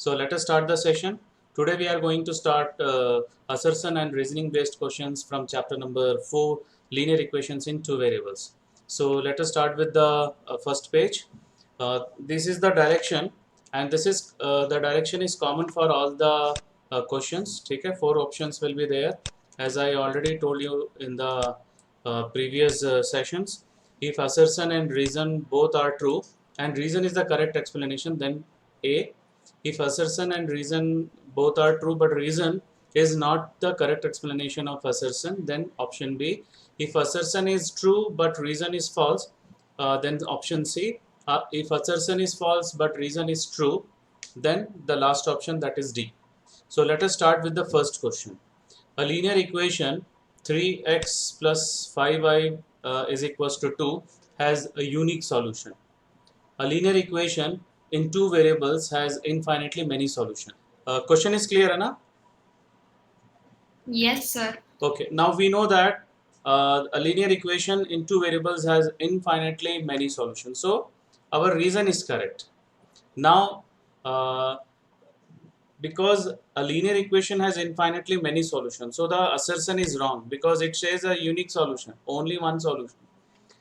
So let us start the session. Today we are going to start assertion and reasoning based questions from chapter number 4, linear equations in two variables. So let us start with the first page. This is the direction, and this is the direction is common for all the questions. Okay, four options will be there, as I already told you in the previous sessions. If assertion and reason both are true, and reason is the correct explanation, then A. If assertion and reason both are true, but reason is not the correct explanation of assertion, then option B. If assertion is true but reason is false, then option C. If assertion is false but reason is true, then the last option, that is D. So let us start with the first question. A linear equation 3x plus 5y is equals to 2 has a unique solution. A linear equation in two variables has infinitely many solutions. Question is clear, Anna? Yes, sir. Okay, now we know that a linear equation in two variables has infinitely many solutions. So our reason is correct. Now, because a linear equation has infinitely many solutions, so the assertion is wrong because it says a unique solution, only one solution.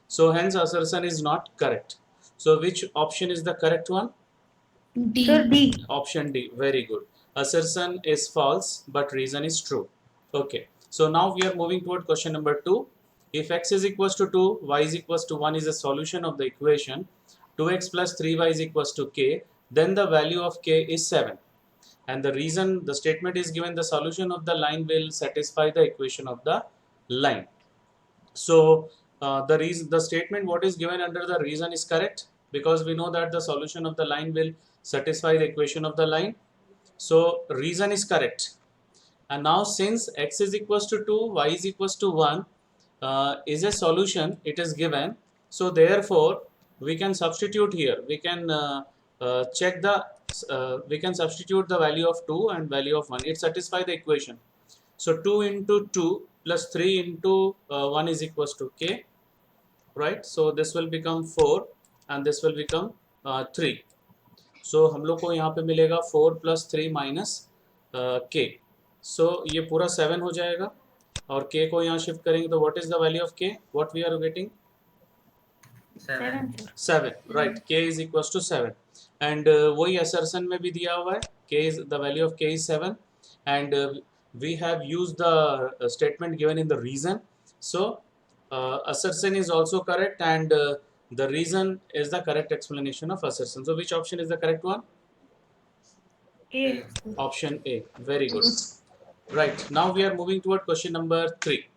So hence assertion is not correct. So which option is the correct one? D. Sir, D. Option D. Very good. Assertion is false, but reason is true. Okay. So now we are moving toward question number 2. If x is equals to 2, y is equals to 1 is a solution of the equation 2x plus 3y is equals to k, then the value of k is 7. And the reason, the statement is given, the solution of the line will satisfy the equation of the line. So the statement what is given under the reason is correct, because we know that the solution of the line will satisfy the equation of the line. So reason is correct. And now since x is equals to 2, y is equals to 1 is a solution, it is given. So therefore we can substitute here. We can check the we can substitute the value of 2 and value of 1. It satisfies the equation. So 2 into 2 plus 3 into 1 is equals to k, right? So this will become 4 and this will become 3. So हम लोग को यहाँ पे मिलेगा 4 plus 3 minus k. So ये पूरा 7 हो जाएगा और k को यहाँ शिफ्ट करेंगे तो what is the value of k? What we are getting? 7, right? K is equals to 7 and वही assertion में भी दिया हुआ है, k is the value of k is 7 and we have used the statement given in the reason. So assertion is also correct and the reason is the correct explanation of assertion. So which option is the correct one? A. Option A. Very good. Right. Now we are moving toward question number 3.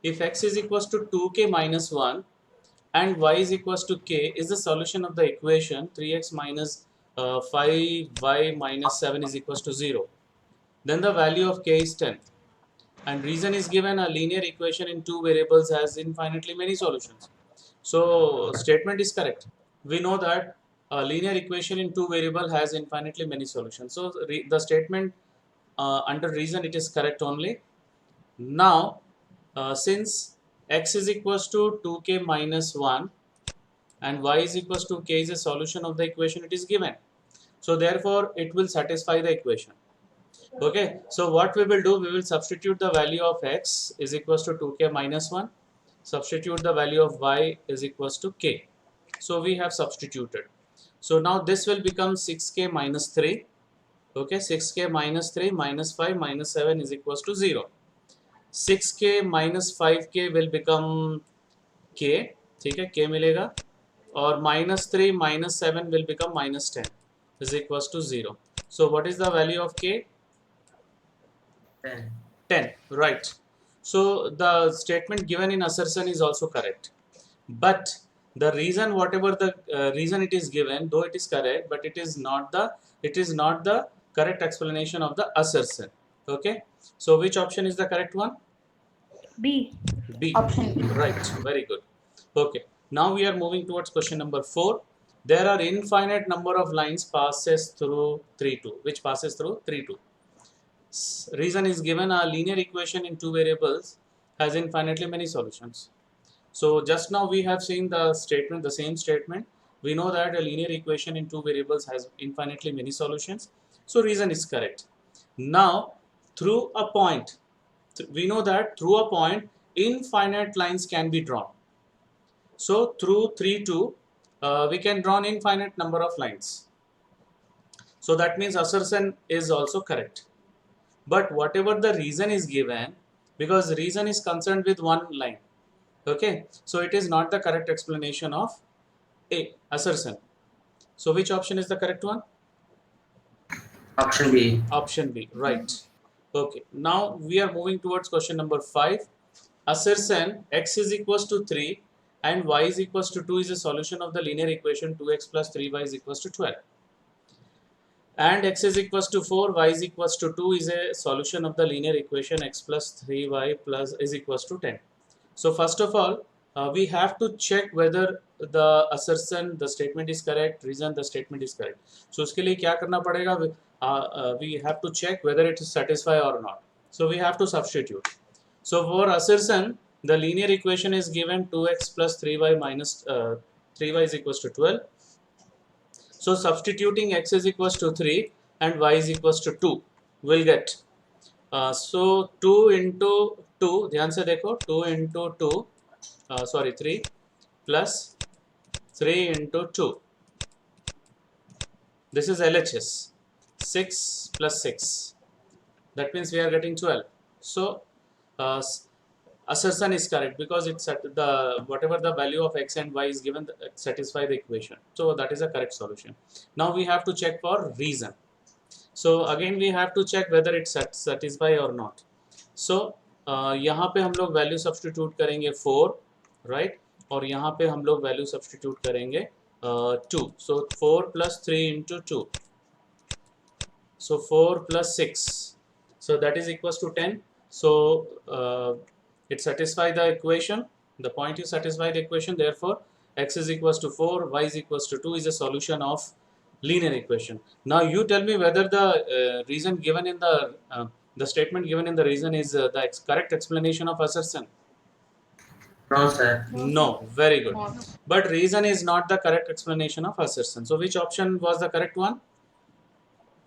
If x is equals to 2k minus 1 and y is equals to k is the solution of the equation 3x minus 5y minus 7 is equals to 0, then the value of k is 10. And reason is given, a linear equation in two variables has infinitely many solutions. So statement is correct. We know that a linear equation in two variable has infinitely many solutions. So the statement under reason, it is correct only. Now since x is equals to 2k minus 1 and y is equals to k is a solution of the equation, it is given. So therefore it will satisfy the equation. Okay, so what we will do, we will substitute the value of x is equals to 2k minus 1, substitute the value of y is equals to k. So we have substituted. So now this will become 6k minus 3. Okay, 6k minus 3 minus 5 minus 7 is equals to 0. 6k minus 5k will become k, ठीक है, k मिलेगा और minus 3 minus 7 will become minus 10 is equals to 0. So what is the value of k? 10, right? So the statement given in assertion is also correct, but the reason, whatever the reason it is given, though it is correct, but it is not the correct explanation of the assertion. Okay, so which option is the correct one? B. B. Option B. Right, very good. Okay, now we are moving towards question number 4. There are infinite number of lines passes through 3 2, which passes through 3 2. Reason is given, a linear equation in two variables has infinitely many solutions. So just now we have seen the statement, the same statement. We know that a linear equation in two variables has infinitely many solutions. So reason is correct. Now through a point, we know that through a point infinite lines can be drawn. So through 3 2 we can draw an infinite number of lines. So that means assertion is also correct. But whatever the reason is given, because reason is concerned with one line, okay, so it is not the correct explanation of A, assertion. So which option is the correct one? Option B. Option B, right. Okay, now we are moving towards question number 5. Assertion x is equals to 3 and y is equals to 2 is a solution of the linear equation 2x plus 3y is equals to 12. And x is equals to 4, y is equals to 2 is a solution of the linear equation x plus 3y plus is equals to 10. So first of all, we have to check whether the assertion, the statement is correct, reason, the statement is correct. So उसके लिए क्या करना पड़ेगा? We have to check whether it is satisfied or not. So we have to substitute. So for assertion, the linear equation is given 2x plus 3y minus 3y is equals to 12. So substituting x is equals to 3 and y is equals to 2, we'll get so 2 into 2, ध्यान से देखो, 2 into 2 sorry 3 plus 3 into 2, this is LHS, 6 plus 6, that means we are getting 12. So assertion is correct because it's at the whatever the value of x and y is given satisfy the equation. So that is a correct solution. Now we have to check for reason. So again we have to check whether it's satisfy or not. So यहाँ पे हम लोग value substitute करेंगे 4, right, और यहाँ पे हम लोग वैल्यू सब्सटीट्यूट करेंगे 2. सो 4 plus 3 into 2, so 4 plus 6, so that is equals to 10. So it satisfies the equation, the point is satisfy the equation, therefore x is equals to 4, y is equals to 2 is a solution of linear equation. Now you tell me whether the reason given in the statement given in the reason is the correct explanation of assertion. No, sir. No, very good. But reason is not the correct explanation of assertion. So which option was the correct one?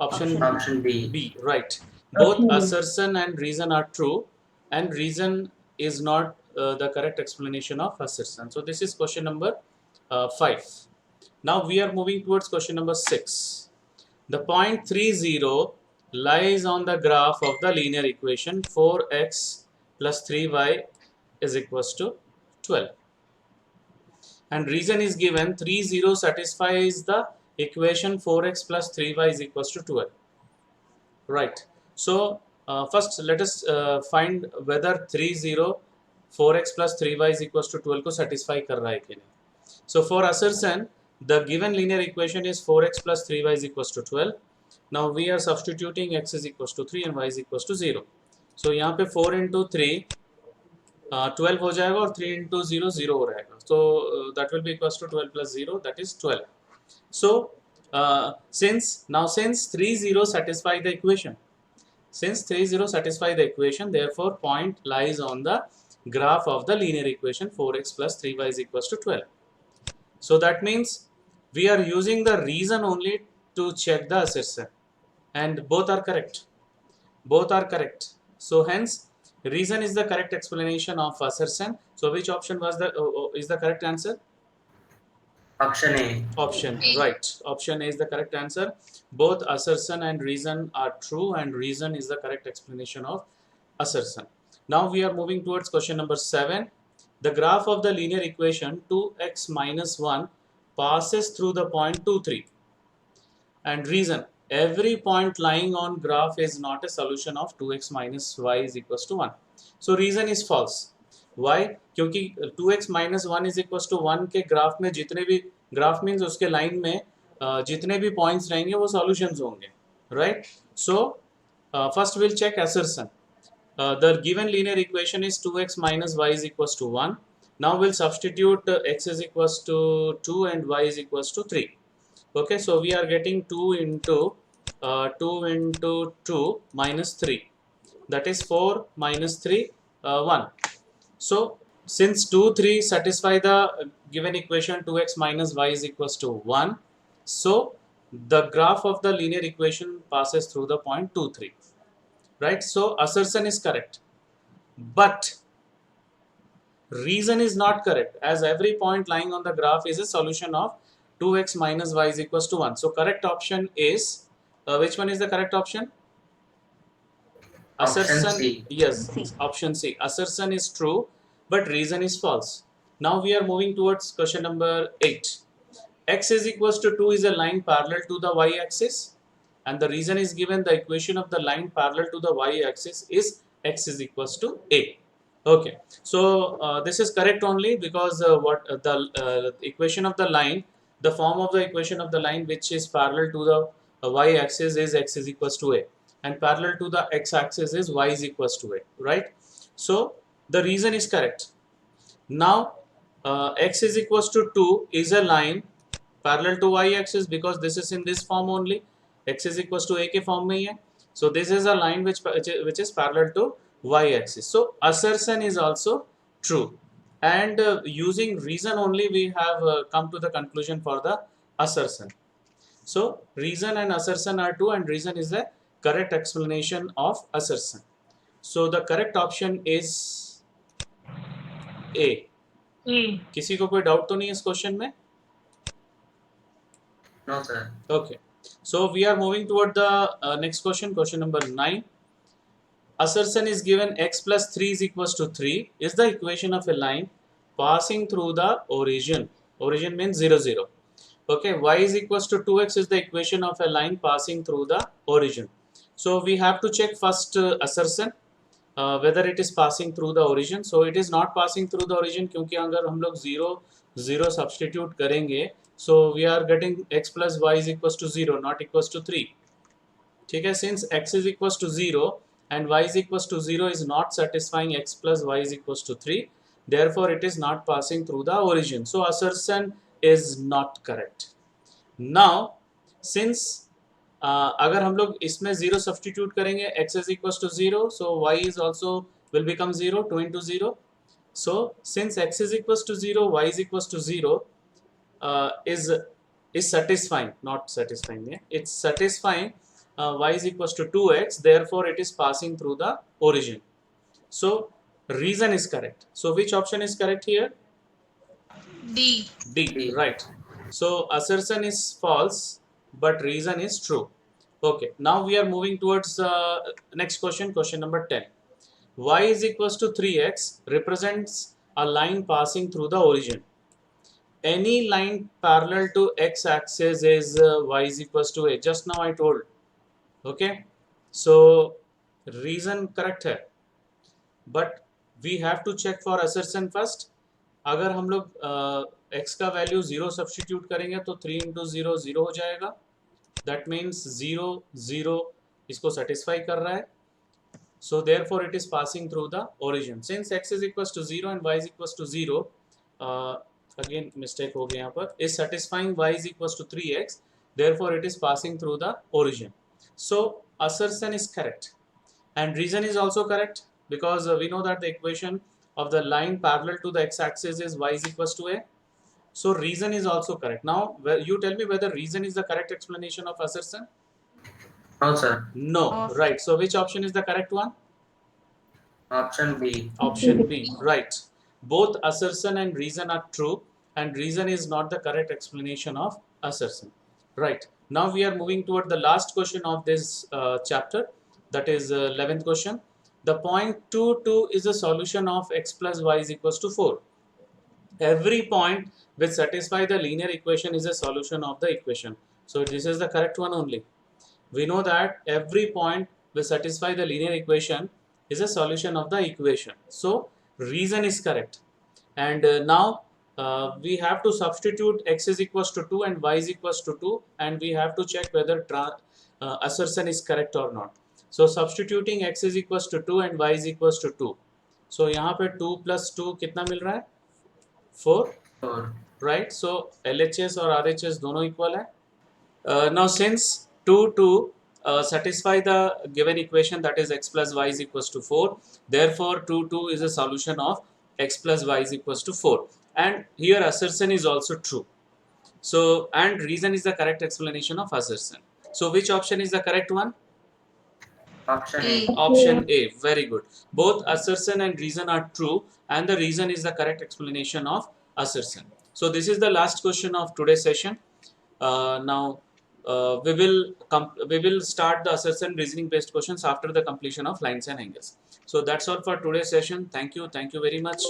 Option B. B, right. Both assertion and reason are true, and reason is not the correct explanation of assertion. So this is question number 5. Now we are moving towards question number 6. The point 30 lies on the graph of the linear equation 4x plus 3y is equals to 12. And reason is given 30 satisfies the equation 4x plus 3y is equals to 12. Right. So first let us find whether 30 4x plus 3y is equals to 12 को satisfy कर रहा है कि नहीं. So for assertion, the given linear equation is 4x plus 3y is equals to 12. Now we are substituting x is equals to 3 and y is equals to 0. So यहाँ पे 4 into 3 12 हो जाएगा और 3 into 0 0 हो रहेगा. So that will be equals to 12 plus 0, that is 12. So since 30 satisfy the equation, since 30 satisfy the equation, therefore point lies on the graph of the linear equation 4x plus 3y is equals to 12. So that means we are using the reason only to check the assertion, and both are correct. Both are correct. So hence reason is the correct explanation of assertion. So which option was the is the correct answer? Option A. Option, right. Option A is the correct answer. Both assertion and reason are true, and reason is the correct explanation of assertion. Now we are moving towards question number 7. The graph of the linear equation 2x minus 1 passes through the point 2, 3. And reason, every point lying on graph is not a solution of 2x minus y is equals to 1. So reason is false. Why? क्योंकि 2x minus 1 is equals to 1 के graph में जितने भी graph means उसके line में जितने भी points रहेंगे वो सॉल्यूशंस होंगे, right. So first will check assertion. The given linear equation is 2x minus y is equals to 1. Now we'll substitute x is equals to 2 and y is equals to 3. Okay, so we are getting 2 into 2 minus 3, that is 4 minus 3 1. So since 2 3 satisfy the given equation 2x minus y is equals to 1, so the graph of the linear equation passes through the point 2 3, right? So assertion is correct, but reason is not correct, as every point lying on the graph is a solution of 2x minus y is equals to 1. So correct option is, which one is the correct option? Option Assertion, C. yes, C. option C. Assertion is true, but reason is false. Now we are moving towards question number 8. X is equals to 2 is a line parallel to the y-axis, and the reason is given. The equation of the line parallel to the y-axis is x is equals to a. Okay, so this is correct only because the equation of the line, the form of the equation of the line which is parallel to the y-axis is x is equals to a, and parallel to the x-axis is y is equals to a, right? So the reason is correct. Now x is equals to 2 is a line parallel to y-axis because this is in this form only. X is equals to a के form में ही है. So this is a line which is parallel to y-axis. So assertion is also true, and using reason only we have come to the conclusion for the assertion. So reason and assertion are true, and reason is the correct explanation of assertion. So the correct option is A. A. किसी को कोई doubt तो नहीं है इस question में? No, sir. Okay. So we are moving toward the next question, question number 9. Assertion is given x plus 3 is equals to 3 is the equation of a line passing through the origin. Origin means 0, 0. Okay, y is equals to 2x is the equation of a line passing through the origin. So we have to check first assertion, whether it is passing through the origin. So it is not passing through the origin क्योंकि अगर हम लोग 0, 0 substitute करेंगे, so we are getting x plus y is equals to 0, not equals to 3. ठीक है, since x is equals to 0 and y is equals to 0 is not satisfying x plus y is equals to 3, therefore it is not passing through the origin. So assertion is not correct. Now since अगर हम लोग इसमें 0 substitute करेंगे, x is equals to 0, so y is also will become 0, 2 into 0. So since x is equals to 0, y is equals to 0 is satisfying, not satisfying, yeah? It's satisfying y is equals to 2x, therefore it is passing through the origin. So reason is correct. So which option is correct here? D. D, right. So assertion is false, but reason is true. Okay, now we are moving towards next question, question number 10. Y is equals to 3x represents a line passing through the origin. Any line parallel to x axis is y is equals to a. Just now I told. Okay, so reason correct है, but we have to check for assertion first. अगर हम लोग x का value 0 substitute करेंगे तो 3 into 0 0 हो जाएगा. That means 0 0 इसको satisfy कर रहा है. So therefore it is passing through the origin. Since x is equals to 0 and y is equals to 0, again mistake हो गया यहाँ पर, is satisfying y is equals to 3x, therefore it is passing through the origin. So assertion is correct, and reason is also correct because we know that the equation of the line parallel to the x-axis is y is equals to a. So reason is also correct. Now you tell me whether reason is the correct explanation of assertion. No, sir. No, right. So which option is the correct one? Option B. Option B, right. Both assertion and reason are true, and reason is not the correct explanation of assertion. Right. Now we are moving toward the last question of this chapter, that is 11th question. The point 2 2 is a solution of x plus y is equals to 4. Every point which satisfy the linear equation is a solution of the equation. So this is the correct one only. We know that every point will satisfy the linear equation is a solution of the equation. So reason is correct. And now we have to substitute x is equals to 2 and y is equals to 2, and we have to check whether assertion is correct or not. So substituting x is equals to 2 and y is equals to 2. So यहाँ पे 2 plus 2 कितना मिल रहा है? 4. 4. Right. So LHS और RHS दोनों equal है. Now since 2 2 satisfy the given equation, that is x plus y is equals to 4, therefore 2 2 is a solution of x plus y is equals to 4, and here assertion is also true. So, and reason is the correct explanation of assertion. So, which option is the correct one? Option A. Option A. Very good. Both assertion and reason are true, and the reason is the correct explanation of assertion. So, this is the last question of today's session. Now, we will start the assertion reasoning based questions after the completion of lines and angles. So, that's all for today's session. Thank you very much.